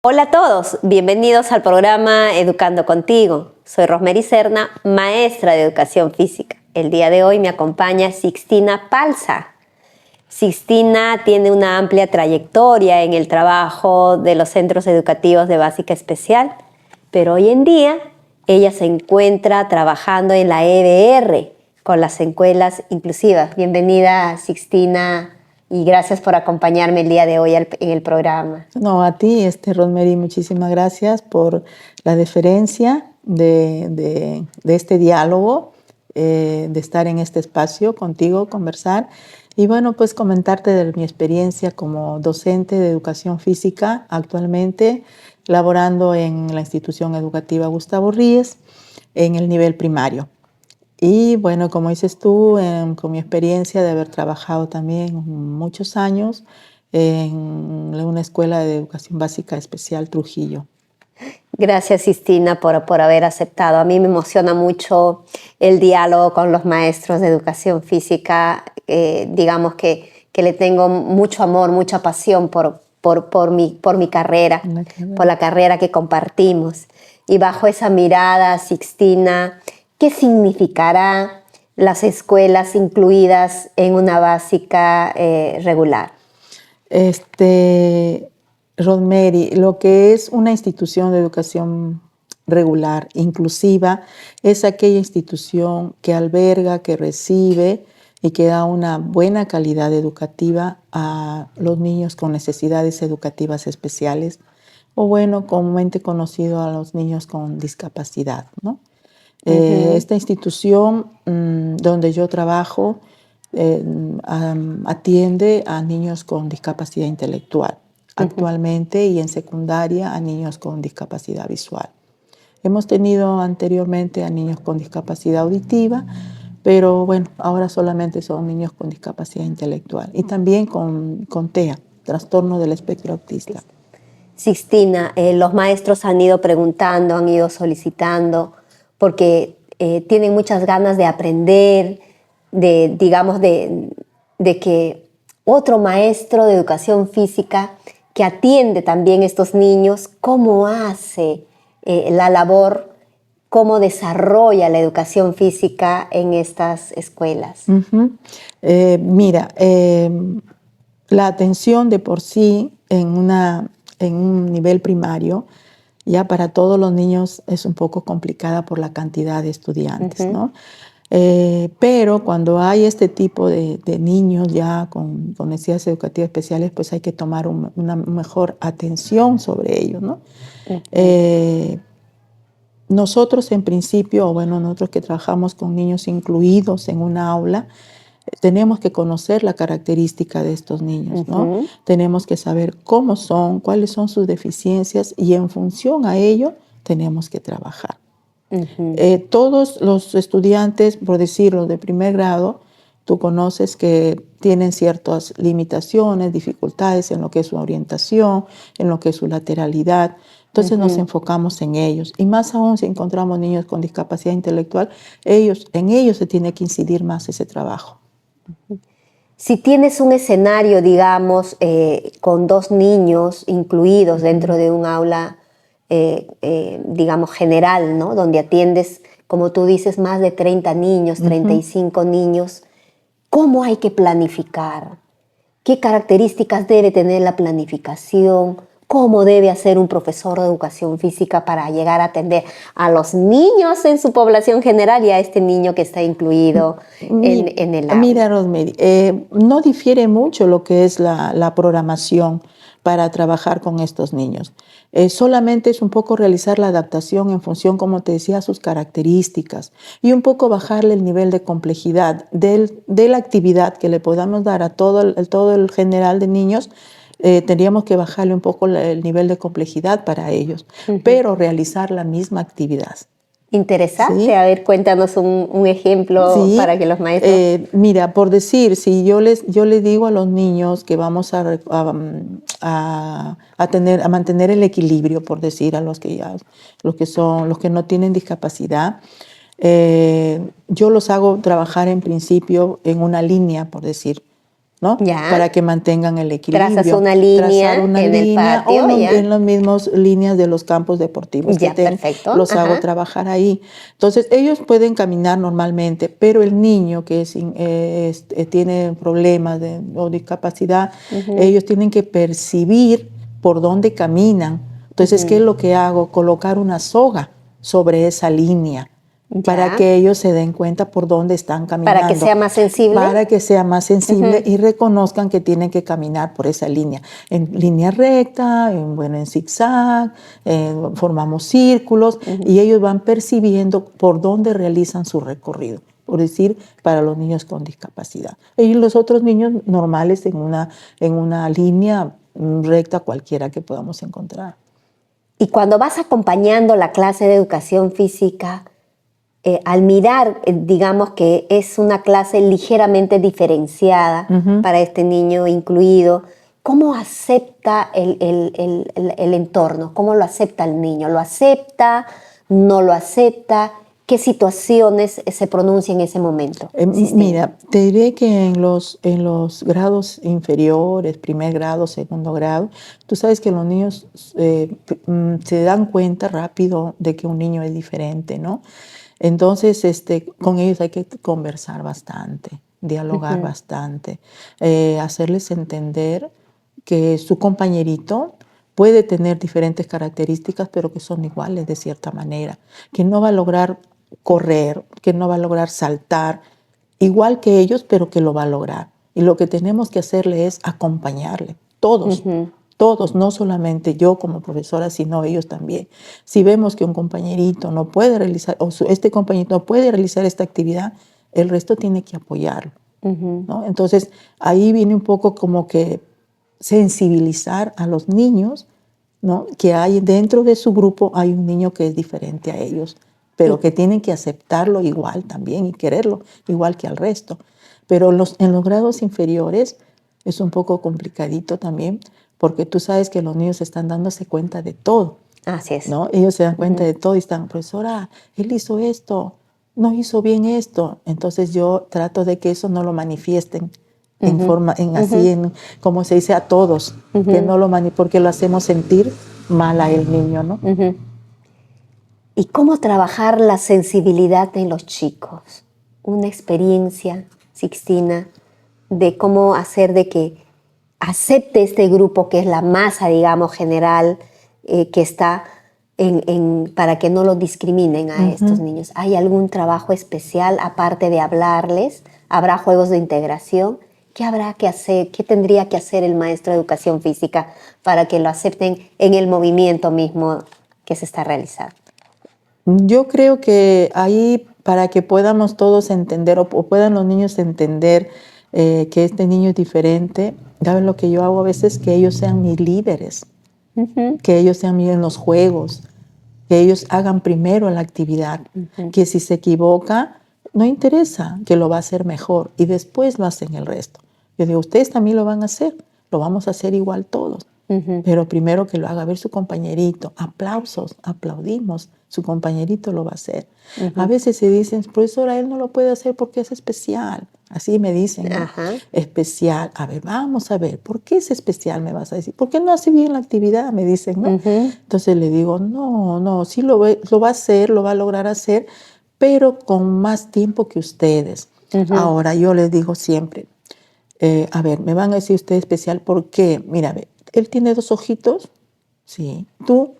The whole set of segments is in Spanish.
Hola a todos, bienvenidos al programa Educando Contigo. Soy Rosemary Serna, maestra de Educación Física. El día de hoy me acompaña Sixtina Palza. Sixtina tiene una amplia trayectoria en el trabajo de los centros educativos de básica especial, pero hoy en día ella se encuentra trabajando en la EBR con las escuelas inclusivas. Bienvenida, Sixtina, y gracias por acompañarme el día de hoy en el programa. No, a ti, Rosemary, muchísimas gracias por la deferencia de este diálogo, de estar en este espacio contigo, conversar. Y bueno, pues comentarte de mi experiencia como docente de educación física, actualmente laborando en la institución educativa Gustavo Ríez, en el nivel primario. Y bueno, como dices tú, con mi experiencia de haber trabajado también muchos años en una escuela de educación básica especial Trujillo. Gracias, Sixtina, por haber aceptado. A mí me emociona mucho el diálogo con los maestros de educación física. Digamos que le tengo mucho amor, mucha pasión por mi carrera, por la carrera que compartimos. Y bajo esa mirada, Sixtina, ¿qué significará las escuelas incluidas en una básica regular? Rosemary, lo que es una institución de educación regular, inclusiva, es aquella institución que alberga, que recibe y que da una buena calidad educativa a los niños con necesidades educativas especiales, o bueno, comúnmente conocido a los niños con discapacidad, ¿no? Esta institución donde yo trabajo atiende a niños con discapacidad intelectual actualmente y en secundaria a niños con discapacidad visual. Hemos tenido anteriormente a niños con discapacidad auditiva, pero bueno, ahora solamente son niños con discapacidad intelectual y también con TEA, trastorno del espectro autista. Sixtina, los maestros han ido preguntando, han ido solicitando, porque tienen muchas ganas de aprender, de que otro maestro de educación física que atiende también a estos niños, cómo hace la labor, cómo desarrolla la educación física en estas escuelas. Mira, la atención de por sí en un nivel primario, ya para todos los niños es un poco complicada por la cantidad de estudiantes, ¿no? Pero cuando hay este tipo de niños ya con necesidades educativas especiales, pues hay que tomar una mejor atención sobre ellos, ¿no? Nosotros en principio, o bueno, nosotros que trabajamos con niños incluidos en una aula, tenemos que conocer la característica de estos niños, ¿no? Tenemos que saber cómo son, cuáles son sus deficiencias y en función a ello tenemos que trabajar. Todos los estudiantes, por decirlo, de primer grado, tú conoces que tienen ciertas limitaciones, dificultades en lo que es su orientación, en lo que es su lateralidad. Entonces nos enfocamos en ellos. Y más aún si encontramos niños con discapacidad intelectual, en ellos se tiene que incidir más ese trabajo. Si tienes un escenario, digamos, con dos niños incluidos dentro de un aula, digamos, general, ¿no? Donde atiendes, como tú dices, más de 30 niños, 35 niños, ¿cómo hay que planificar? ¿Qué características debe tener la planificación? ¿Cómo debe hacer un profesor de educación física para llegar a atender a los niños en su población general y a este niño que está incluido en el aula? Mira, Rosemary, no difiere mucho lo que es la programación para trabajar con estos niños. Solamente es un poco realizar la adaptación en función, como te decía, a sus características y un poco bajarle el nivel de complejidad de la actividad que le podamos dar a todo el general de niños. Tendríamos que bajarle un poco el nivel de complejidad para ellos, pero realizar la misma actividad. Interesante. ¿Sí? A ver, cuéntanos un ejemplo para que los maestros... Mira, por decir, si yo les digo a los niños que vamos a mantener el equilibrio, por decir, a los que no tienen discapacidad, yo los hago trabajar en principio en una línea, por decir. ¿no? Ya. Para que mantengan el equilibrio. Trazas una línea Trazar una en el línea patio, o ya. en las mismas líneas de los campos deportivos Ya, que tengo, perfecto. los hago Ajá. trabajar ahí. Entonces, ellos pueden caminar normalmente, pero el niño que tiene problemas o discapacidad, ellos tienen que percibir por dónde caminan. Entonces, ¿qué es lo que hago? Colocar una soga sobre esa línea para Ya. que ellos se den cuenta por dónde están caminando. Para que sea más sensible. Para que sea más sensible y reconozcan que tienen que caminar por esa línea. En línea recta, en zigzag, formamos círculos y ellos van percibiendo por dónde realizan su recorrido. Por decir, para los niños con discapacidad. Y los otros niños normales en una línea recta cualquiera que podamos encontrar. Y cuando vas acompañando la clase de educación física, al mirar, digamos que es una clase ligeramente diferenciada para este niño incluido, ¿cómo acepta el entorno? ¿Cómo lo acepta el niño? ¿Lo acepta? ¿No lo acepta? ¿Qué situaciones se pronuncian en ese momento? Mira, te diré que en los grados inferiores, primer grado, segundo grado, tú sabes que los niños se dan cuenta rápido de que un niño es diferente, ¿no? Entonces, con ellos hay que conversar bastante, dialogar bastante, hacerles entender que su compañerito puede tener diferentes características, pero que son iguales de cierta manera, que no va a lograr correr, que no va a lograr saltar, igual que ellos, pero que lo va a lograr. Y lo que tenemos que hacerle es acompañarle, todos. Todos, no solamente yo como profesora, sino ellos también. Si vemos que un compañerito no puede realizar, o este compañerito no puede realizar esta actividad, el resto tiene que apoyarlo, ¿no? Entonces, ahí viene un poco como que sensibilizar a los niños, ¿no? Que hay dentro de su grupo hay un niño que es diferente a ellos, pero que tienen que aceptarlo igual también y quererlo igual que al resto. Pero en los grados inferiores es un poco complicadito también, porque tú sabes que los niños están dándose cuenta de todo. Así es. ¿No? Ellos se dan cuenta de todo y están, profesora, él hizo esto, no hizo bien esto. Entonces yo trato de que eso no lo manifiesten en forma, como se dice a todos, que no lo porque lo hacemos sentir mal a el niño, ¿no? ¿Y cómo trabajar la sensibilidad en los chicos? Una experiencia, Sixtina, de cómo hacer de que acepte este grupo que es la masa, digamos, general, que está para que no los discriminen a estos niños. ¿Hay algún trabajo especial aparte de hablarles? ¿Habrá juegos de integración? ¿Qué habrá que hacer? ¿Qué tendría que hacer el maestro de educación física para que lo acepten en el movimiento mismo que se está realizando? Yo creo que ahí, para que podamos todos entender o puedan los niños entender que este niño es diferente, ¿saben lo que yo hago a veces? Que ellos sean mis líderes, que ellos sean en los juegos, que ellos hagan primero la actividad, que si se equivoca, no interesa, que lo va a hacer mejor y después lo hacen el resto. Yo digo, ustedes también lo van a hacer, lo vamos a hacer igual todos. Pero primero que lo haga ver su compañerito, aplausos, aplaudimos, su compañerito lo va a hacer. A veces se dicen, profesora, él no lo puede hacer porque es especial. Así me dicen, ¿no? Especial. A ver, vamos a ver, ¿por qué es especial? Me vas a decir, ¿por qué no hace bien la actividad? Me dicen, ¿no? Entonces le digo, no, sí lo va a hacer, lo va a lograr hacer, pero con más tiempo que ustedes. Ahora, yo les digo siempre, a ver, me van a decir usted especial, ¿por qué? Mira, a ver, él tiene 2 ojitos, sí, tú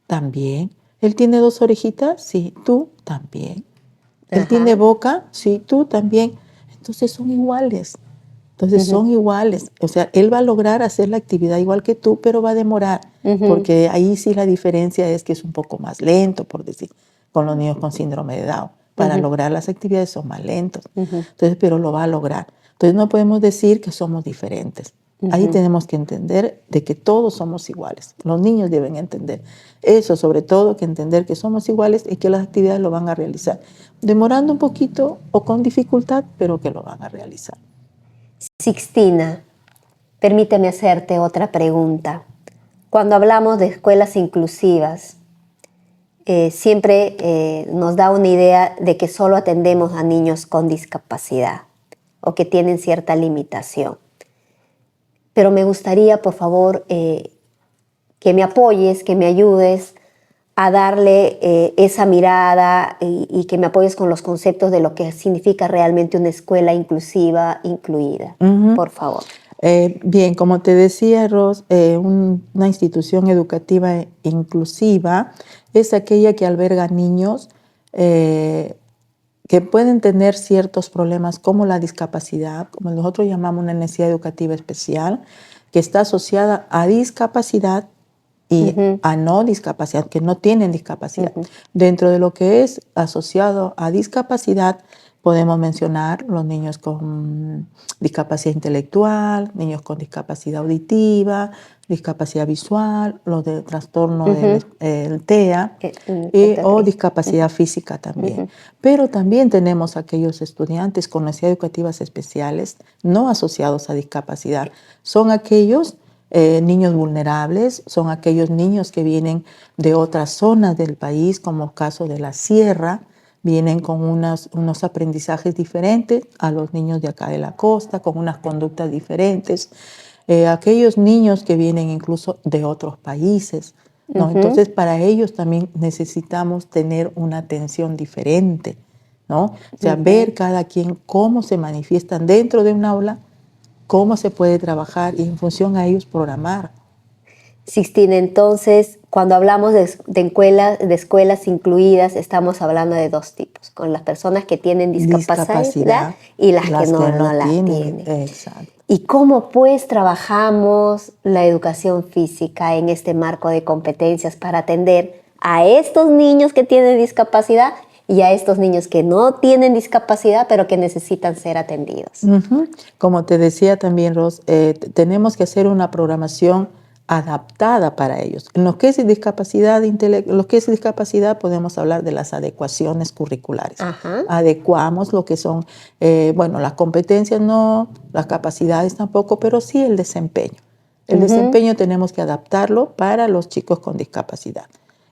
también. Él tiene 2 orejitas, sí, tú también. Él tiene boca, sí, tú también. Entonces son iguales. Son iguales. O sea, él va a lograr hacer la actividad igual que tú, pero va a demorar. Porque ahí sí la diferencia es que es un poco más lento, por decir, con los niños con síndrome de Down. Para lograr las actividades son más lentos. Entonces, pero lo va a lograr. Entonces no podemos decir que somos diferentes. Ahí tenemos que entender de que todos somos iguales. Los niños deben entender eso, sobre todo, que entender que somos iguales y que las actividades lo van a realizar. Demorando un poquito o con dificultad, pero que lo van a realizar. Sixtina, permíteme hacerte otra pregunta. Cuando hablamos de escuelas inclusivas, siempre nos da una idea de que solo atendemos a niños con discapacidad o que tienen cierta limitación. pero me gustaría, por favor, que me apoyes, que me ayudes a darle esa mirada y que me apoyes con los conceptos de lo que significa realmente una escuela inclusiva, incluida. Por favor. Bien, como te decía, Ros, una institución educativa inclusiva es aquella que alberga niños que pueden tener ciertos problemas como la discapacidad, como nosotros llamamos una necesidad educativa especial, que está asociada a discapacidad y a no discapacidad, que no tienen discapacidad. Dentro de lo que es asociado a discapacidad, podemos mencionar los niños con discapacidad intelectual, niños con discapacidad auditiva, discapacidad visual, los de trastorno del TEA o discapacidad física también. Pero también tenemos aquellos estudiantes con necesidades educativas especiales no asociados a discapacidad. Son aquellos niños vulnerables, son aquellos niños que vienen de otras zonas del país, como el caso de la sierra, vienen con unos aprendizajes diferentes a los niños de acá de la costa, con unas conductas diferentes. Aquellos niños que vienen incluso de otros países, ¿no? Entonces, para ellos también necesitamos tener una atención diferente, ¿no? O sea, ver cada quien cómo se manifiestan dentro de un aula, cómo se puede trabajar y en función a ellos programar. Sixtina, entonces, cuando hablamos de escuelas incluidas, estamos hablando de dos tipos, con las personas que tienen discapacidad y las que no la tienen. Exacto. ¿Y cómo pues trabajamos la educación física en este marco de competencias para atender a estos niños que tienen discapacidad y a estos niños que no tienen discapacidad, pero que necesitan ser atendidos? Como te decía también, Ros, tenemos que hacer una programación adaptada para ellos. En lo que es discapacidad podemos hablar de las adecuaciones curriculares. Adecuamos lo que son, las competencias no, las capacidades tampoco, pero sí el desempeño. El desempeño tenemos que adaptarlo para los chicos con discapacidad.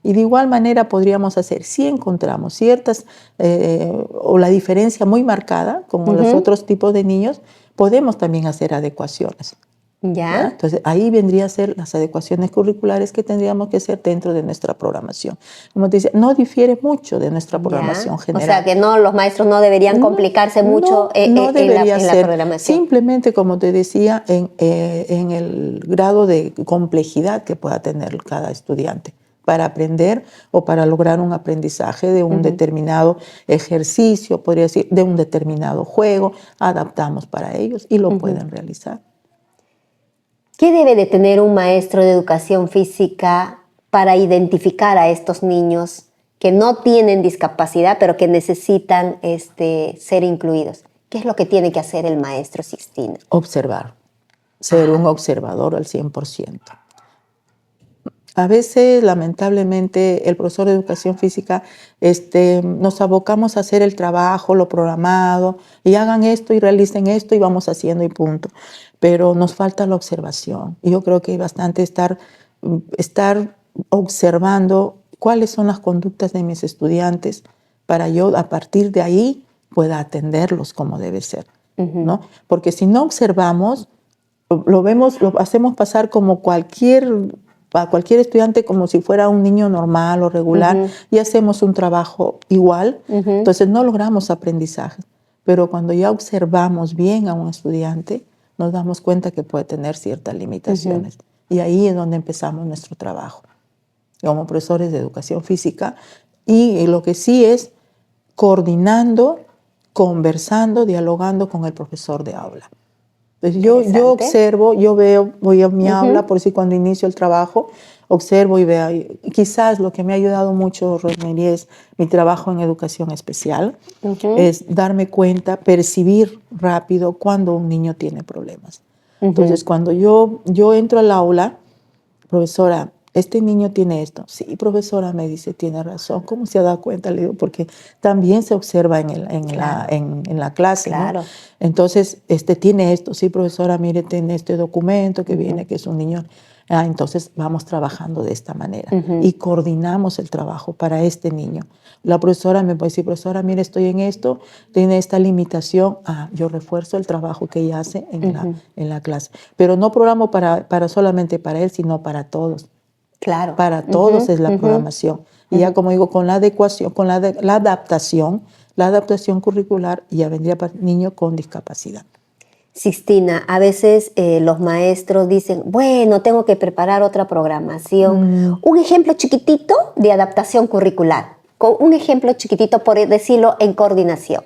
Y de igual manera podríamos hacer, si encontramos ciertas, o la diferencia muy marcada, como los otros tipos de niños, podemos también hacer adecuaciones. ¿Ya? Entonces, ahí vendría a ser las adecuaciones curriculares que tendríamos que hacer dentro de nuestra programación. Como te decía, no difiere mucho de nuestra programación general. O sea, que no, los maestros no deberían complicarse mucho en la programación. Simplemente, como te decía, en el grado de complejidad que pueda tener cada estudiante para aprender o para lograr un aprendizaje de un determinado ejercicio, podría decir, de un determinado juego, adaptamos para ellos y lo pueden realizar. ¿Qué debe de tener un maestro de educación física para identificar a estos niños que no tienen discapacidad, pero que necesitan ser incluidos? ¿Qué es lo que tiene que hacer el maestro, Sixtina? Observar, ser un observador al 100%. A veces, lamentablemente, el profesor de educación física nos abocamos a hacer el trabajo, lo programado, y hagan esto y realicen esto y vamos haciendo y punto. Pero nos falta la observación. Y yo creo que hay bastante estar observando cuáles son las conductas de mis estudiantes para yo, a partir de ahí, pueda atenderlos como debe ser, ¿no? Porque si no observamos, lo hacemos pasar como a cualquier estudiante como si fuera un niño normal o regular y hacemos un trabajo igual, entonces no logramos aprendizaje. Pero cuando ya observamos bien a un estudiante, nos damos cuenta que puede tener ciertas limitaciones. Y ahí es donde empezamos nuestro trabajo como profesores de educación física. Y lo que sí es coordinando, conversando, dialogando con el profesor de aula. Entonces yo observo, yo veo, voy a mi aula, por si cuando inicio el trabajo, observo y veo. Y quizás lo que me ha ayudado mucho, Rosemary, es mi trabajo en educación especial, es darme cuenta, percibir rápido cuando un niño tiene problemas. Entonces, cuando yo entro al aula, profesora, este niño tiene esto. Sí, profesora, me dice, tiene razón. ¿Cómo se ha dado cuenta? Le digo, porque también se observa en la clase, claro, ¿no? Entonces, tiene esto. Sí, profesora, mire, tiene este documento que viene, que es un niño. Entonces vamos trabajando de esta manera y coordinamos el trabajo para este niño. La profesora me puede decir, profesora, mire, estoy en esto, tiene esta limitación. Yo refuerzo el trabajo que ella hace en la clase. Pero no programo solamente para él, sino para todos. Claro. Para todos es la programación. Y ya, como digo, con la adecuación, con la adaptación curricular, ya vendría para el niño con discapacidad. Sixtina, a veces los maestros dicen, bueno, tengo que preparar otra programación. Un ejemplo chiquitito de adaptación curricular, con un ejemplo chiquitito, por decirlo, en coordinación.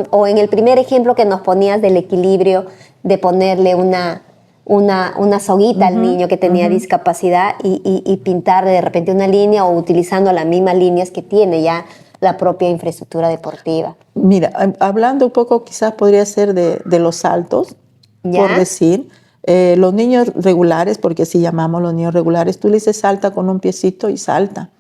O en el primer ejemplo que nos ponías del equilibrio, de ponerle una soguita al niño que tenía discapacidad y pintar de repente una línea o utilizando las mismas líneas que tiene ya la propia infraestructura deportiva. Mira, hablando un poco, quizás podría ser de los saltos, ¿ya? Por decir, los niños regulares, porque así llamamos los niños regulares, tú le dices salta con un piecito y salta,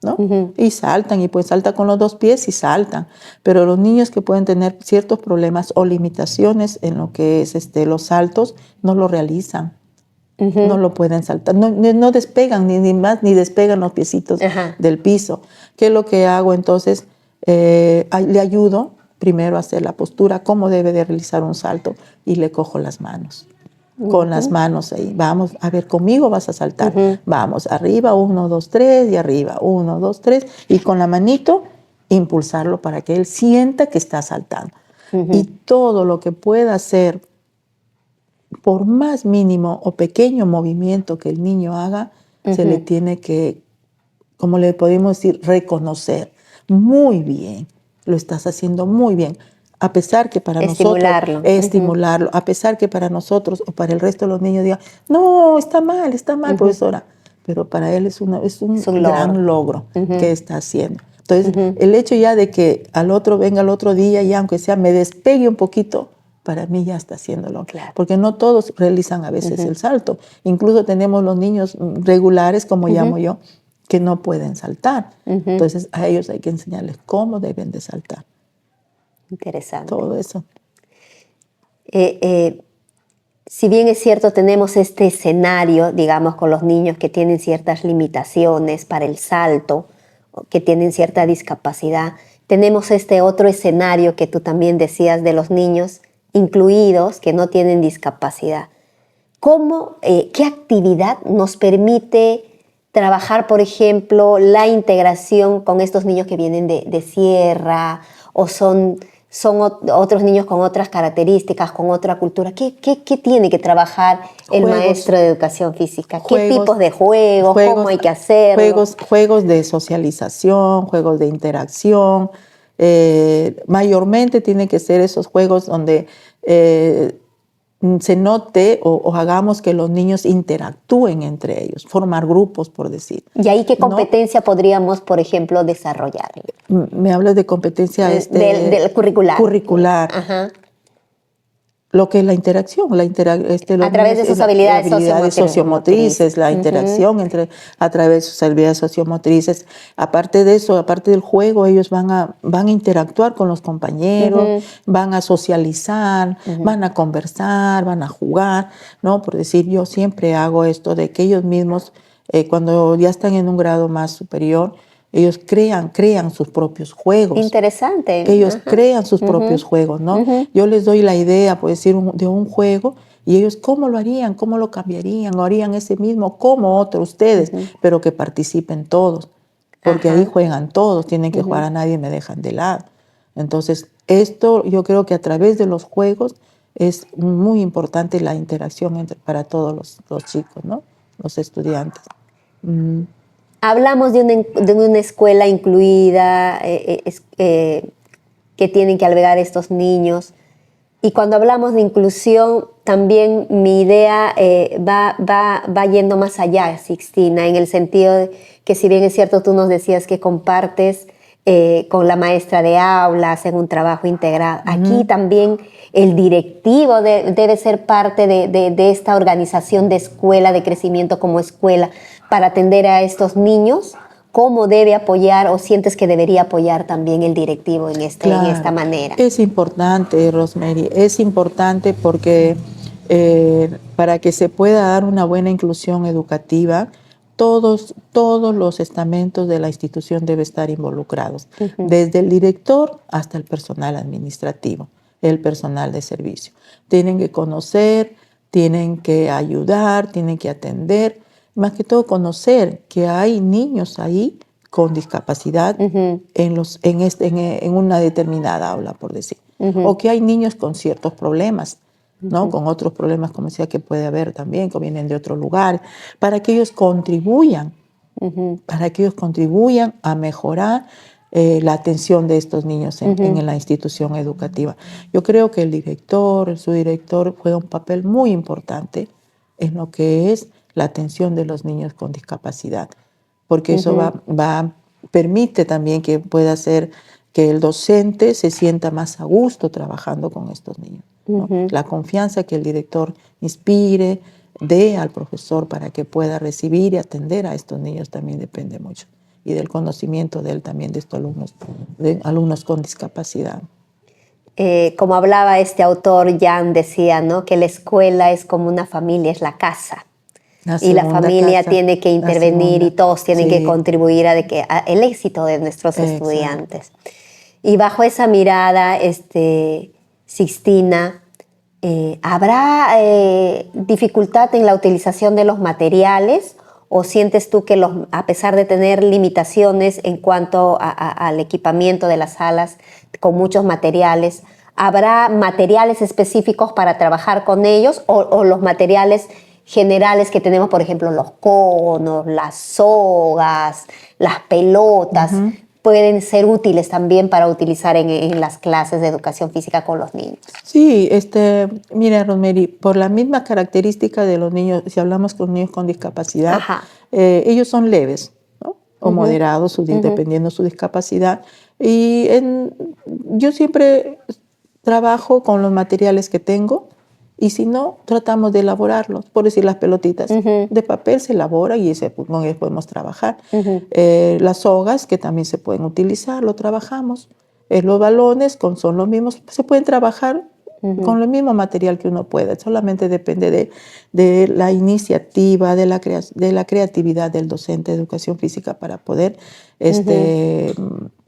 ¿no? Y saltan, y pues salta con los dos pies y saltan. Pero los niños que pueden tener ciertos problemas o limitaciones en lo que es los saltos, no lo realizan. No lo pueden saltar, no despegan ni despegan los piecitos del piso. ¿Qué es lo que hago entonces? Le ayudo primero a hacer la postura, cómo debe de realizar un salto, y le cojo las manos. Con las manos ahí, vamos, a ver, conmigo vas a saltar. Vamos, arriba, 1, 2, 3, y arriba, 1, 2, 3, y con la manito impulsarlo para que él sienta que está saltando. Y todo lo que pueda hacer, por más mínimo o pequeño movimiento que el niño haga, se le tiene que, como le podemos decir, reconocer. Muy bien, lo estás haciendo muy bien. A pesar que para estimularlo, a pesar que para nosotros o para el resto de los niños digan, no, está mal, profesora. Pero para él es un gran logro que está haciendo. Entonces, el hecho ya de que venga al otro día, ya aunque sea me despegue un poquito, para mí ya está haciéndolo. Claro. Porque no todos realizan a veces el salto. Incluso tenemos los niños regulares, como llamo yo, que no pueden saltar. Entonces a ellos hay que enseñarles cómo deben de saltar. Interesante. Todo eso. Si bien es cierto, tenemos este escenario, digamos, con los niños que tienen ciertas limitaciones para el salto, que tienen cierta discapacidad, tenemos este otro escenario que tú también decías de los niños incluidos que no tienen discapacidad. ¿Qué actividad nos permite trabajar, por ejemplo, la integración con estos niños que vienen de sierra o son otros niños con otras características, con otra cultura? ¿Qué tiene que trabajar el maestro de educación física? ¿Qué tipos de juegos? ¿Cómo hay que hacerlo? Juegos de socialización, juegos de interacción. Mayormente tienen que ser esos juegos donde se note o hagamos que los niños interactúen entre ellos, formar grupos, por decir. ¿Y ahí qué competencia podríamos, por ejemplo, desarrollar? Me hablas de competencia del curricular. Curricular. Ajá. Lo que es la interacción, a través de sus habilidades sociomotrices, la interacción a través de sus habilidades sociomotrices. Aparte de eso, aparte del juego, ellos van a interactuar con los compañeros, van a socializar, van a conversar, van a jugar, ¿no? Por decir, yo siempre hago esto de que ellos mismos, cuando ya están en un grado más superior, ellos crean sus propios juegos. Interesante. Ellos crean sus propios juegos, ¿no? Yo les doy la idea, por decir, de un juego, y ellos cómo lo harían, cómo lo cambiarían, o harían ese mismo como otro ustedes, pero que participen todos, porque ahí juegan todos, tienen que jugar, a nadie me dejan de lado. Entonces, esto yo creo que a través de los juegos es muy importante la interacción para todos los chicos, ¿no? Los estudiantes. Hablamos de una escuela incluida que tienen que albergar estos niños. Y cuando hablamos de inclusión, también mi idea va yendo más allá, Sixtina, en el sentido de que, si bien es cierto, tú nos decías que compartes con la maestra de aula, hacen un trabajo integral. Aquí también el directivo debe ser parte de esta organización de escuela, de crecimiento como escuela, para atender a estos niños. ¿Cómo debe apoyar o sientes que debería apoyar también el directivo en esta manera? Es importante, Rosemary, es importante porque para que se pueda dar una buena inclusión educativa, todos los estamentos de la institución deben estar involucrados, desde el director hasta el personal administrativo, el personal de servicio. Tienen que conocer, tienen que ayudar, tienen que atender, más que todo conocer que hay niños ahí con discapacidad en una determinada aula, por decir, o que hay niños con ciertos problemas, ¿no? Con otros problemas, como decía, que puede haber también, que vienen de otro lugar, para que ellos contribuyan, a mejorar la atención de estos niños en la institución educativa. Yo creo que el subdirector juega un papel muy importante en lo que es la atención de los niños con discapacidad, porque eso permite también que pueda hacer que el docente se sienta más a gusto trabajando con estos niños, ¿no? La confianza que el director inspire, dé al profesor para que pueda recibir y atender a estos niños también depende mucho. Y del conocimiento de él también, de estos alumnos con discapacidad. Como hablaba este autor, Jan decía, ¿no?, que la escuela es como una familia, es la casa. Y la familia tiene que intervenir y todos tienen que contribuir a el éxito de nuestros estudiantes. Y bajo esa mirada, Sixtina, ¿habrá dificultad en la utilización de los materiales? ¿O sientes tú que a pesar de tener limitaciones en cuanto al equipamiento de las salas con muchos materiales, habrá materiales específicos para trabajar con ellos o los materiales generales que tenemos, por ejemplo, los conos, las sogas, las pelotas, pueden ser útiles también para utilizar en las clases de educación física con los niños? Sí, mira, Rosemary, por la misma característica de los niños, si hablamos con niños con discapacidad, ellos son leves, ¿no? O moderados, dependiendo de su discapacidad. Y yo siempre trabajo con los materiales que tengo, y si no, tratamos de elaborarlos. Por decir, las pelotitas de papel se elaboran y con ellos podemos trabajar. Las sogas, que también se pueden utilizar, lo trabajamos. Los balones son los mismos, se pueden trabajar con el mismo material que uno pueda. Solamente depende de la iniciativa, de la creatividad del docente de educación física para poder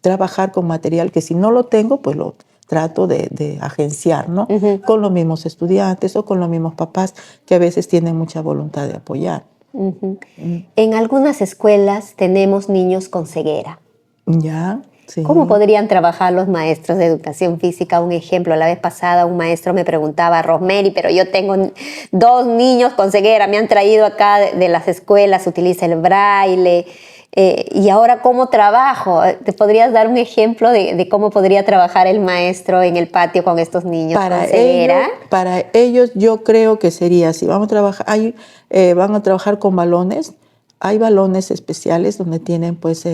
trabajar con material que si no lo tengo, pues lo trato de agenciar, ¿no? Con los mismos estudiantes o con los mismos papás que a veces tienen mucha voluntad de apoyar. En algunas escuelas tenemos niños con ceguera. Ya, sí. ¿Cómo podrían trabajar los maestros de educación física? Un ejemplo, la vez pasada un maestro me preguntaba, Rosemary, pero yo tengo 2 niños con ceguera, me han traído acá de las escuelas, utiliza el braille, y ahora ¿cómo trabajo? ¿Te podrías dar un ejemplo de cómo podría trabajar el maestro en el patio con estos niños con ceguera? Para ellos yo creo que sería así. Van a trabajar con balones. Hay balones especiales donde tienen pues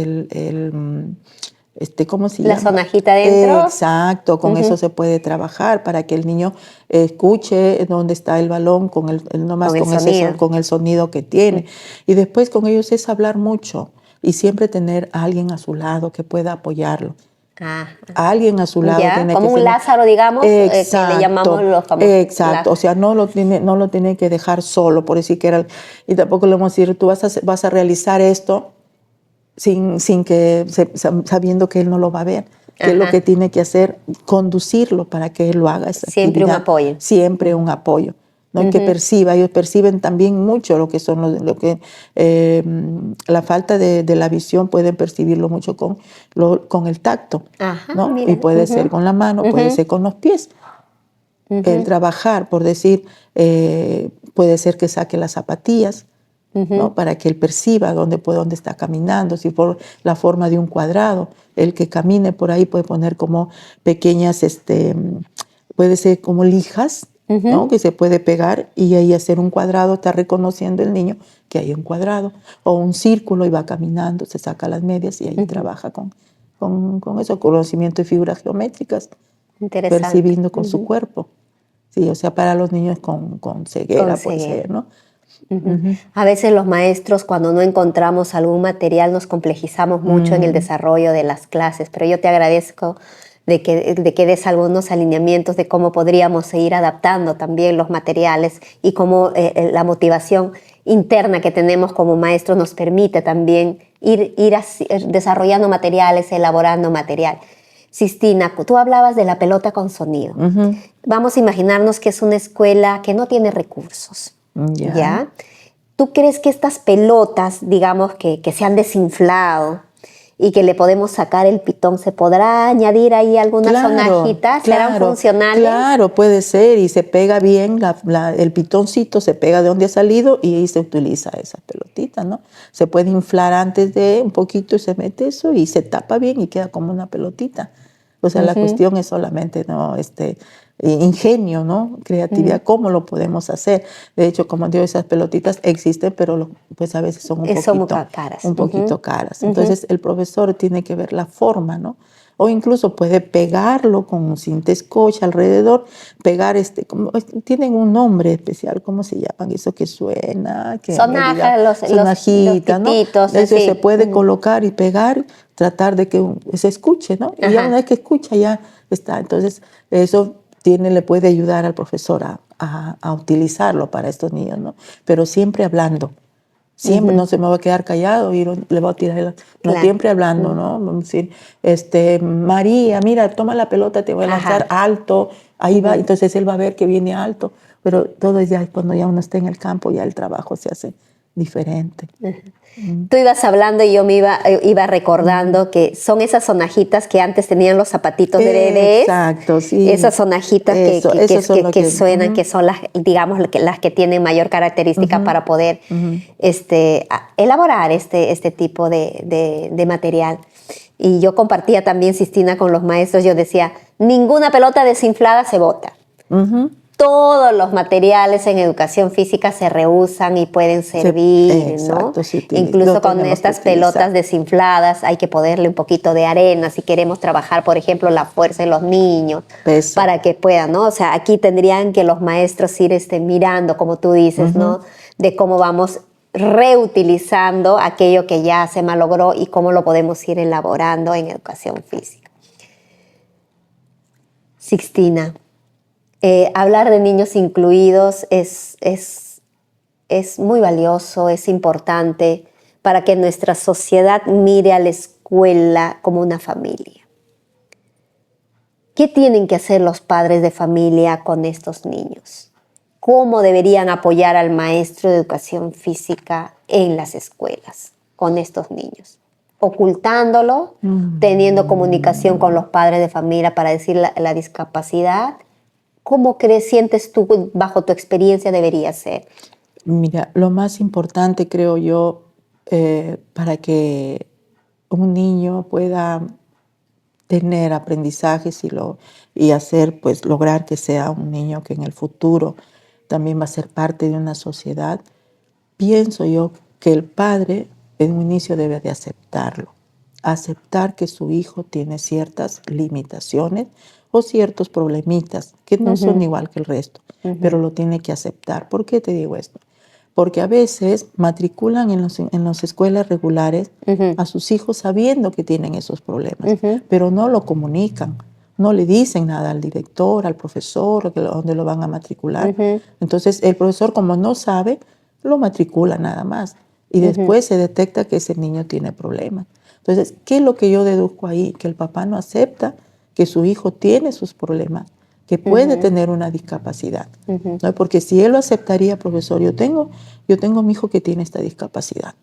¿cómo se llama? La sonajita dentro. Exacto, con eso se puede trabajar para que el niño escuche dónde está el balón con el sonido que tiene. Y después con ellos es hablar mucho y siempre tener a alguien a su lado que pueda apoyarlo. A alguien a su lado. Tiene como un Lázaro, digamos, exacto, que le llamamos los famosos. Exacto, o sea, no lo tiene que dejar solo, por decir que y tampoco le vamos a decir, tú vas a realizar esto sabiendo que él no lo va a ver, que es lo que tiene que hacer, conducirlo para que él lo haga. Siempre un apoyo. Siempre un apoyo, ¿no? Y que perciba, ellos perciben también mucho lo que son la falta de la visión, pueden percibirlo mucho con el tacto, ¿no? Mira. Y puede ser con la mano, puede ser con los pies. El trabajar, por decir, puede ser que saque las zapatillas, ¿no? Para que él perciba dónde está caminando, si por la forma de un cuadrado, el que camine por ahí puede poner como pequeñas, puede ser como lijas, ¿no? Que se puede pegar y ahí hacer un cuadrado, está reconociendo el niño que hay un cuadrado, o un círculo y va caminando, se saca las medias y ahí trabaja con eso, conocimiento de figuras geométricas, percibiendo con su cuerpo. Sí, o sea, para los niños con ceguera puede ser, ¿no? A veces los maestros, cuando no encontramos algún material, nos complejizamos mucho en el desarrollo de las clases, pero yo te agradezco de que des algunos alineamientos de cómo podríamos seguir adaptando también los materiales y cómo la motivación interna que tenemos como maestros nos permite también ir desarrollando materiales, elaborando material. Sistina, tú hablabas de la pelota con sonido. Vamos a imaginarnos que es una escuela que no tiene recursos. ¿Ya? ¿Tú crees que estas pelotas, digamos, que se han desinflado y que le podemos sacar el pitón, se podrá añadir ahí algunas sonajitas? ¿Serán funcionales? Claro, puede ser, y se pega bien, el pitoncito se pega de donde ha salido y ahí se utiliza esa pelotita, ¿no? Se puede inflar antes de un poquito y se mete eso y se tapa bien y queda como una pelotita. O sea, la cuestión es solamente, ¿no? Ingenio, ¿no? Creatividad, ¿cómo lo podemos hacer? De hecho, como digo, esas pelotitas existen, pero pues a veces son un poquito caras. Entonces, el profesor tiene que ver la forma, ¿no? O incluso puede pegarlo con un cinta scotch alrededor, pegar tienen un nombre especial, ¿cómo se llaman? Eso que suena, que sonajita, ¿no? Eso se puede colocar y pegar, tratar de que se escuche, ¿no? Y ya una vez que escucha ya está. Entonces, eso le puede ayudar al profesor a utilizarlo para estos niños, ¿no? Pero siempre hablando. Siempre no se me va a quedar callado y le voy a tirar. No, siempre hablando, ¿no? Vamos a decir, María, mira, toma la pelota, te voy a lanzar alto. Ahí va, entonces él va a ver que viene alto. Pero todo ya cuando ya uno está en el campo, ya el trabajo se hace diferente. Tú ibas hablando y yo me iba recordando que son esas sonajitas que antes tenían los zapatitos de bebés. Exacto, sí. Esas sonajitas que suenan, que son las, digamos, las que tienen mayor característica para poder elaborar este tipo de material. Y yo compartía también, Sistina, con los maestros, yo decía, ninguna pelota desinflada se bota. Todos los materiales en educación física se reusan y pueden servir, ¿no? Incluso con estas pelotas desinfladas hay que ponerle un poquito de arena si queremos trabajar, por ejemplo, la fuerza en los niños, para que puedan, ¿no? O sea, aquí tendrían que los maestros ir mirando, como tú dices, ¿no? De cómo vamos reutilizando aquello que ya se malogró y cómo lo podemos ir elaborando en educación física. Sixtina. Hablar de niños incluidos es muy valioso, es importante para que nuestra sociedad mire a la escuela como una familia. ¿Qué tienen que hacer los padres de familia con estos niños? ¿Cómo deberían apoyar al maestro de educación física en las escuelas con estos niños? Ocultándolo, teniendo comunicación con los padres de familia para decir la discapacidad. ¿Cómo sientes tú, bajo tu experiencia, debería ser? Mira, lo más importante, creo yo, para que un niño pueda tener aprendizajes y hacer, pues, lograr que sea un niño que en el futuro también va a ser parte de una sociedad, pienso yo que el padre en un inicio debe de aceptarlo. Aceptar que su hijo tiene ciertas limitaciones o ciertos problemitas que no son igual que el resto, pero lo tiene que aceptar. ¿Por qué te digo esto? Porque a veces matriculan en las escuelas regulares a sus hijos sabiendo que tienen esos problemas, pero no lo comunican, no le dicen nada al director, al profesor, dónde lo van a matricular. Entonces el profesor, como no sabe, lo matricula nada más y después se detecta que ese niño tiene problemas. Entonces, ¿qué es lo que yo deduzco ahí? Que el papá no acepta que su hijo tiene sus problemas, que puede tener una discapacidad. ¿No? Porque si él lo aceptaría, profesor, yo tengo a mi hijo que tiene esta discapacidad.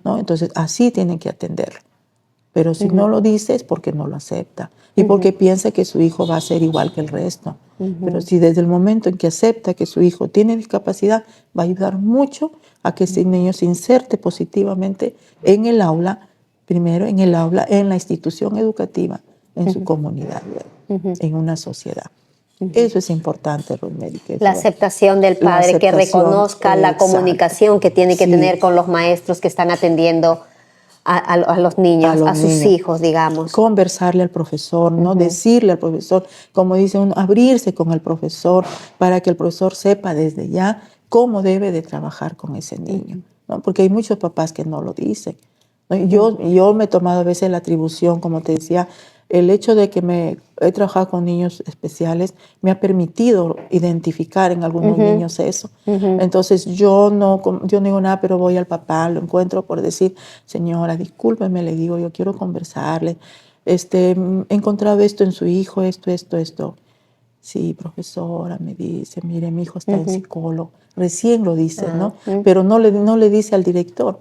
¿No? Entonces, así tienen que atenderlo. Pero si no lo dice es porque no lo acepta y porque piensa que su hijo va a ser igual que el resto. Pero si desde el momento en que acepta que su hijo tiene discapacidad, va a ayudar mucho a que ese niño se inserte positivamente en el aula, primero en el aula, en la institución educativa, en su comunidad, en una sociedad. Eso es importante, Rosemary. La aceptación del padre, que reconozca la comunicación que tiene que tener con los maestros que están atendiendo a los niños, a sus hijos, digamos. Conversarle al profesor, ¿no? Decirle al profesor, como dice uno, abrirse con el profesor para que el profesor sepa desde ya cómo debe de trabajar con ese niño, ¿no? Porque hay muchos papás que no lo dicen, ¿no? Yo me he tomado a veces la atribución, como te decía, el hecho de que he trabajado con niños especiales me ha permitido identificar en algunos niños eso. Entonces yo no digo nada, pero voy al papá, lo encuentro por decir, señora, discúlpeme, le digo, yo quiero conversarle. He encontrado esto en su hijo, esto. Sí, profesora, me dice, mire, mi hijo está en psicólogo. Recién lo dice, ¿no? Pero no le dice al director.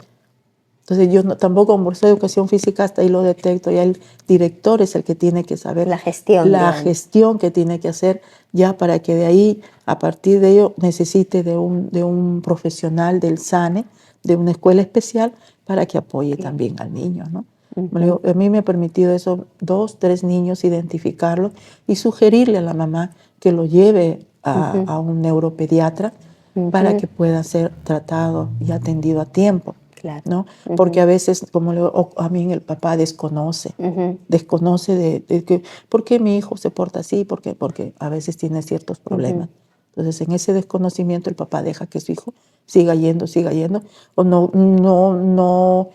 Entonces yo tampoco, como soy de educación física, hasta ahí lo detecto. Ya el director es el que tiene que saber la gestión que tiene que hacer, ya para que de ahí, a partir de ello, necesite de un profesional del SANE, de una escuela especial, para que apoye también al niño, ¿no? A mí me ha permitido eso, 2, 3 niños, identificarlos y sugerirle a la mamá que lo lleve a un neuropediatra para que pueda ser tratado y atendido a tiempo. Claro. ¿No? Porque a veces, como a mí el papá desconoce de que, ¿por qué mi hijo se porta así? Porque a veces tiene ciertos problemas. Entonces, en ese desconocimiento, el papá deja que su hijo siga yendo, o no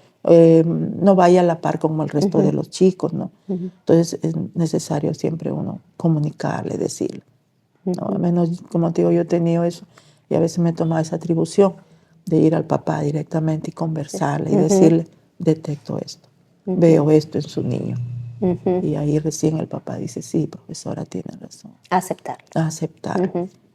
vaya a la par como el resto de los chicos, ¿no? Entonces, es necesario siempre uno comunicarle, decirle. ¿No? Al menos, como te digo, yo he tenido eso y a veces me he tomado esa atribución de ir al papá directamente y conversarle y decirle, detecto esto, veo esto en su niño. Y ahí recién el papá dice, sí, profesora, tiene razón. Aceptar.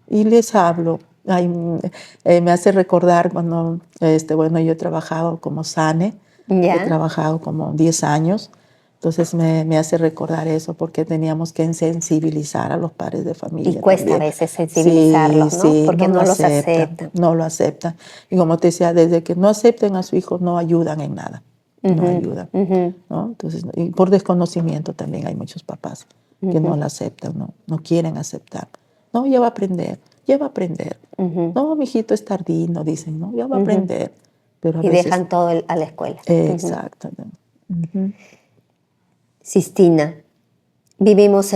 Y les hablo. Me hace recordar cuando, yo he trabajado como SANE, he trabajado como 10 años. Entonces me hace recordar eso porque teníamos que sensibilizar a los padres de familia. Y cuesta también a veces sensibilizarlos, ¿no? Sí, porque no los aceptan. No lo aceptan. Y como te decía, desde que no acepten a su hijo, no ayudan en nada. No ayudan. ¿No? Entonces, y por desconocimiento también hay muchos papás que no lo aceptan, no quieren aceptar. No, ya va a aprender. No, mi hijito es tardino, dicen, ¿no? Ya va a aprender. Pero a veces dejan todo a la escuela. Exactamente. Sistina, vivimos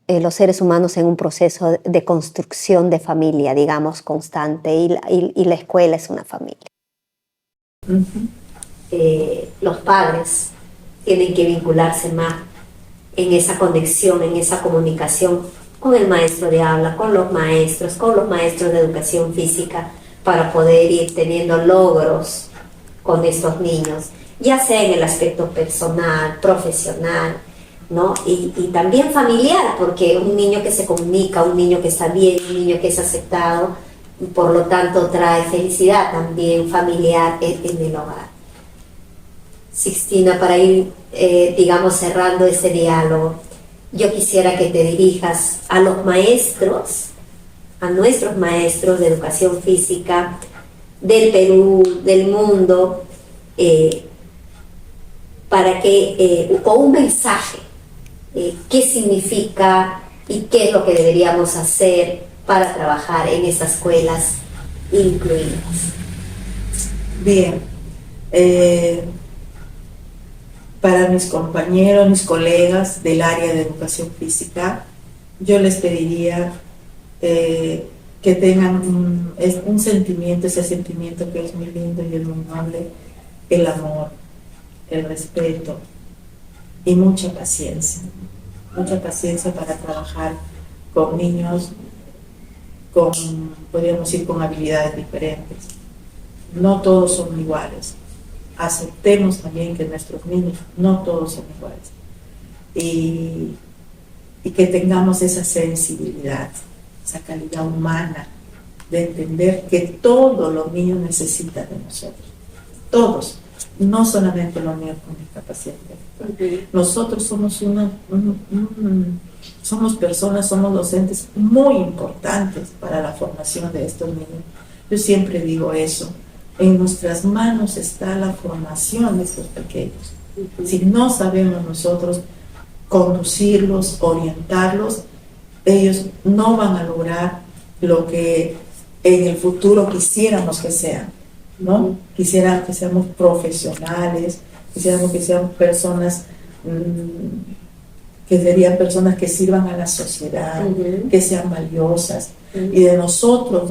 los seres humanos en un proceso de construcción de familia, digamos, constante, y la escuela es una familia. Los padres tienen que vincularse más en esa conexión, en esa comunicación con el maestro de aula, con los maestros de educación física, para poder ir teniendo logros con estos niños, ya sea en el aspecto personal, profesional, ¿no? Y también familiar, porque un niño que se comunica, un niño que está bien, un niño que es aceptado, por lo tanto trae felicidad también familiar en el hogar. Sixtina, para ir, digamos, cerrando ese diálogo, yo quisiera que te dirijas a los maestros, a nuestros maestros de educación física del Perú, del mundo, para que, con un mensaje, qué significa y qué es lo que deberíamos hacer para trabajar en esas escuelas incluidas. Bien, para mis compañeros, mis colegas del área de educación física, yo les pediría que tengan un sentimiento, ese sentimiento que es muy lindo y es muy noble, el amor, el respeto y mucha paciencia para trabajar con niños podríamos decir, con habilidades diferentes. No todos son iguales. Aceptemos también que nuestros niños no todos son iguales. Y que tengamos esa sensibilidad, esa calidad humana de entender que todos los niños necesitan de nosotros. Todos. No solamente los niños con discapacidad intelectual. Nosotros somos somos personas, somos docentes muy importantes para la formación de estos niños. Yo siempre digo eso. En nuestras manos está la formación de estos pequeños. Si no sabemos nosotros conducirlos, orientarlos, ellos no van a lograr lo que en el futuro quisiéramos que sean, ¿no? Quisiera que seamos profesionales, quisiéramos que sean personas que serían personas que sirvan a la sociedad, que sean valiosas. Y de nosotros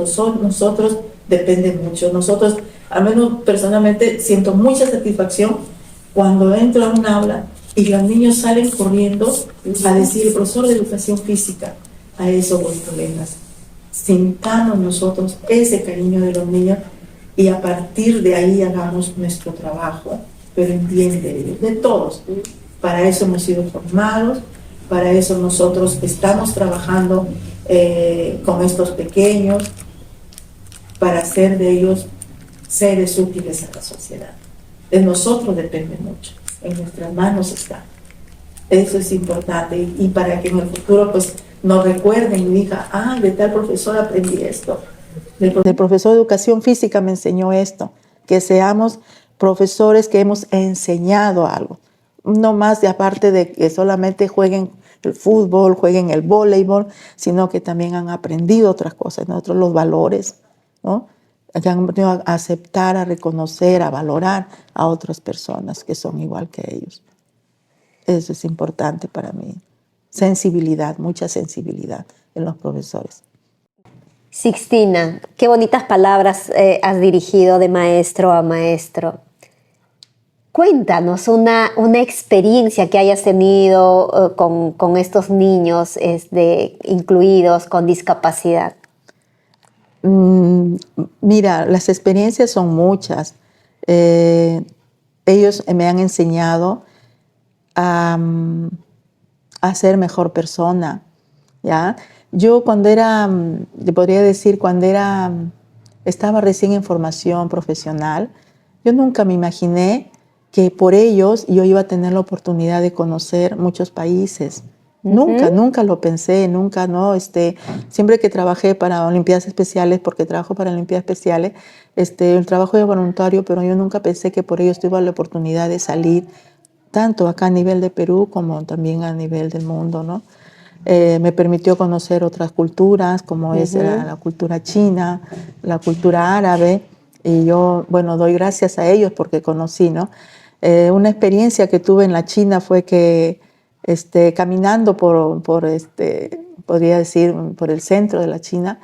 depende mucho. Nosotros, al menos personalmente, siento mucha satisfacción cuando entro a un aula Y los niños salen corriendo a decir, el profesor de educación física, a eso voy, colegas. Sintamos nosotros ese cariño de los niños y a partir de ahí hagamos nuestro trabajo, pero entiende, de todos. Para eso hemos sido formados, para eso nosotros estamos trabajando con estos pequeños, para hacer de ellos seres útiles a la sociedad. De nosotros depende mucho, en nuestras manos está. Eso es importante y para que en el futuro pues nos recuerden y digan, ah, de tal profesor aprendí esto. El profesor de educación física me enseñó esto, que seamos profesores que hemos enseñado algo. No más de aparte de que solamente jueguen el fútbol, jueguen el voleibol, sino que también han aprendido otras cosas, nosotros los valores, ¿no? Que han aprendido a aceptar, a reconocer, a valorar a otras personas que son igual que ellos. Eso es importante para mí. Sensibilidad, mucha sensibilidad en los profesores. Sixtina, qué bonitas palabras has dirigido de maestro a maestro. Cuéntanos una experiencia que hayas tenido con estos niños incluidos con discapacidad. Mira, las experiencias son muchas. Ellos me han enseñado a ser mejor persona, ¿ya? Yo cuando era, te podría decir, estaba recién en formación profesional, yo nunca me imaginé que por ellos yo iba a tener la oportunidad de conocer muchos países. Nunca lo pensé, nunca, ¿no? Siempre que trabajé para Olimpiadas Especiales, porque trabajo para Olimpiadas Especiales, el trabajo de voluntario, pero yo nunca pensé que por ellos tuve la oportunidad de salir, tanto acá a nivel de Perú como también a nivel del mundo, ¿no? Me permitió conocer otras culturas, como es la cultura china, la cultura árabe, y yo, bueno, doy gracias a ellos porque conocí, ¿no? Una experiencia que tuve en la China fue que caminando podría decir, por el centro de la China,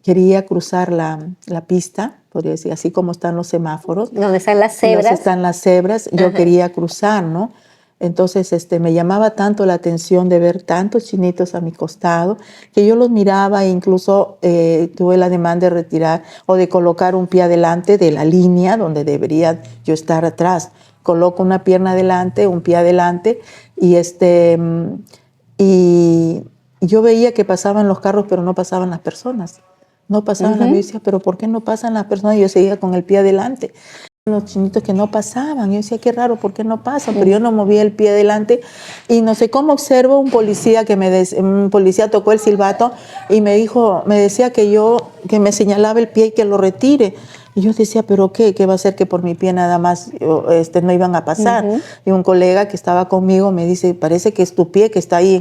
quería cruzar la pista, podría decir, así como están los semáforos. ¿Dónde están las cebras? Donde están las cebras, yo quería cruzar, ¿no? Entonces me llamaba tanto la atención de ver tantos chinitos a mi costado que yo los miraba e incluso tuve la demanda de retirar o de colocar un pie adelante de la línea donde debería yo estar atrás. Coloco una pierna adelante, un pie adelante y yo veía que pasaban los carros pero no pasaban las personas. No pasaban las personas, pero ¿por qué no pasan las personas? Y yo seguía con el pie adelante. Los chinitos que no pasaban, yo decía, qué raro, ¿por qué no pasan? Pero yo no movía el pie adelante y no sé cómo observo un policía un policía tocó el silbato y me decía que me señalaba el pie y que lo retire. Y yo decía, ¿pero qué? ¿Qué va a hacer que por mi pie nada más no iban a pasar? Y un colega que estaba conmigo me dice, parece que es tu pie que está ahí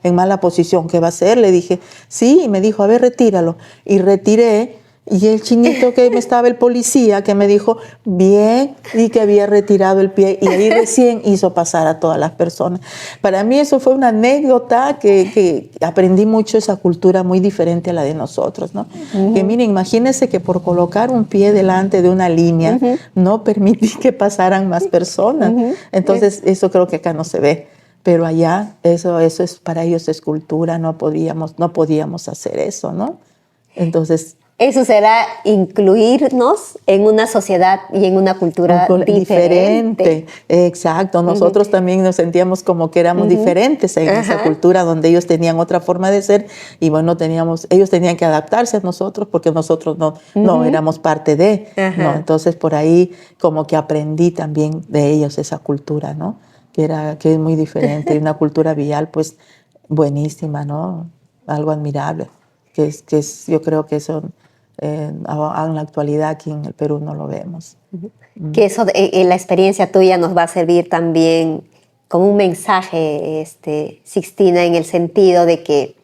en mala posición, ¿qué va a hacer? Le dije, sí, y me dijo, a ver, retíralo. Y retiré. Y el chinito que me estaba, el policía, que me dijo, bien, y que había retirado el pie, y ahí recién hizo pasar a todas las personas. Para mí eso fue una anécdota que aprendí mucho, esa cultura muy diferente a la de nosotros, ¿no? Que miren, imagínense que por colocar un pie delante de una línea, no permití que pasaran más personas. Entonces, eso creo que acá no se ve. Pero allá, eso es, para ellos es cultura, no podíamos hacer eso, ¿no? Entonces, eso será incluirnos en una sociedad y en una cultura diferente. Exacto. Nosotros también nos sentíamos como que éramos diferentes en esa cultura donde ellos tenían otra forma de ser y bueno, ellos tenían que adaptarse a nosotros porque nosotros no éramos parte de, ¿no? Entonces por ahí como que aprendí también de ellos esa cultura, ¿no? Que es muy diferente y una cultura vial pues buenísima, ¿no? Algo admirable, yo creo que eso en la actualidad aquí en el Perú no lo vemos. Que eso, la experiencia tuya nos va a servir también como un mensaje, Sixtina, en el sentido de que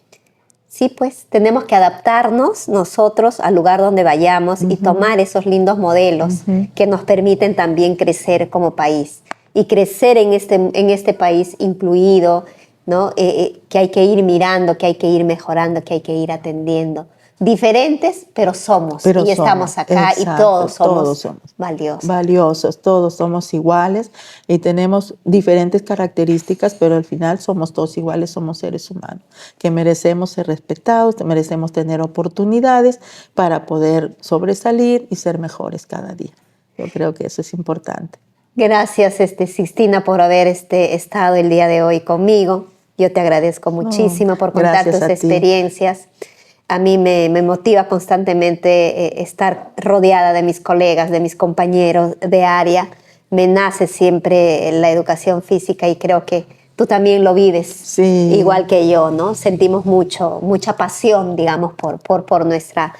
sí, pues tenemos que adaptarnos nosotros al lugar donde vayamos y tomar esos lindos modelos que nos permiten también crecer como país y crecer en este país incluido, ¿no? Que hay que ir mirando, que hay que ir mejorando, que hay que ir atendiendo. diferentes, pero somos. Y estamos acá, exacto, y todos somos valiosos. Valiosos, todos somos iguales y tenemos diferentes características, pero al final somos todos iguales, somos seres humanos, que merecemos ser respetados, merecemos tener oportunidades para poder sobresalir y ser mejores cada día. Yo creo que eso es importante. Gracias, Sixtina, por haber estado el día de hoy conmigo. Yo te agradezco muchísimo por contar tus experiencias. A mí me motiva constantemente estar rodeada de mis colegas, de mis compañeros de área. Me nace siempre la educación física y creo que tú también lo vives, igual que yo, ¿no? Sentimos mucha pasión, digamos, por nuestra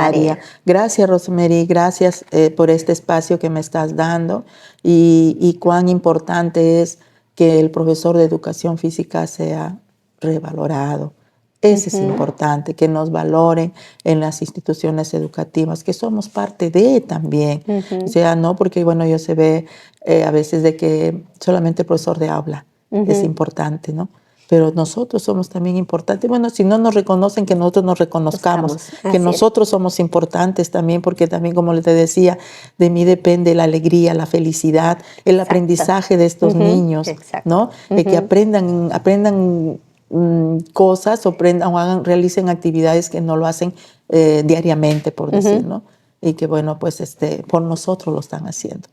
área. Gracias, Rosemary, gracias por este espacio que me estás dando y cuán importante es que el profesor de educación física sea revalorado. Eso es importante, que nos valoren en las instituciones educativas, que somos parte de también. O sea, no porque, bueno, yo se ve a veces de que solamente el profesor de aula es importante, ¿no? Pero nosotros somos también importantes. Bueno, si no nos reconocen, que nosotros nos reconozcamos, que nosotros somos importantes también, porque también, como te decía, de mí depende la alegría, la felicidad, el aprendizaje de estos niños, ¿no? De que aprendan cosas o realicen actividades que no lo hacen diariamente, por decir, ¿no? Y que, bueno, pues por nosotros lo están haciendo.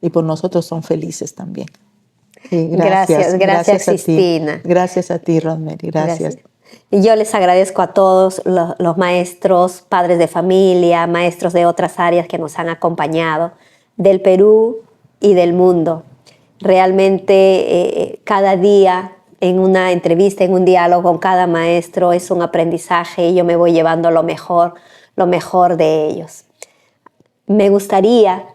Y por nosotros son felices también. Gracias, Sixtina. Gracias a ti, Rosemary. Gracias. Y yo les agradezco a todos los maestros, padres de familia, maestros de otras áreas que nos han acompañado, del Perú y del mundo. Realmente cada día en una entrevista, en un diálogo con cada maestro es un aprendizaje y yo me voy llevando lo mejor de ellos. Me gustaría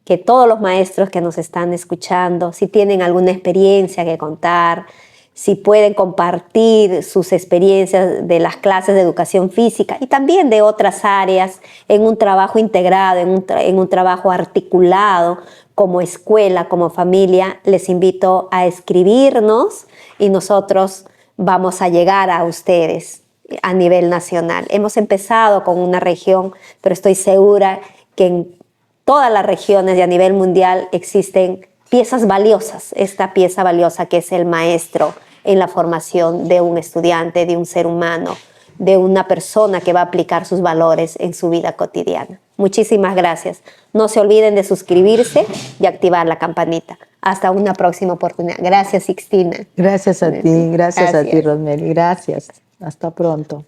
que todos los maestros que nos están escuchando, si tienen alguna experiencia que contar, si pueden compartir sus experiencias de las clases de educación física y también de otras áreas en un trabajo integrado, en un trabajo articulado como escuela, como familia, les invito a escribirnos y nosotros vamos a llegar a ustedes a nivel nacional. Hemos empezado con una región, pero estoy segura que en todas las regiones y a nivel mundial existen piezas valiosas, esta pieza valiosa que es el maestro en la formación de un estudiante, de un ser humano, de una persona que va a aplicar sus valores en su vida cotidiana. Muchísimas gracias. No se olviden de suscribirse y activar la campanita. Hasta una próxima oportunidad. Gracias, Sixtina. Gracias a ti, gracias a ti, Rosemary. Gracias. Hasta pronto.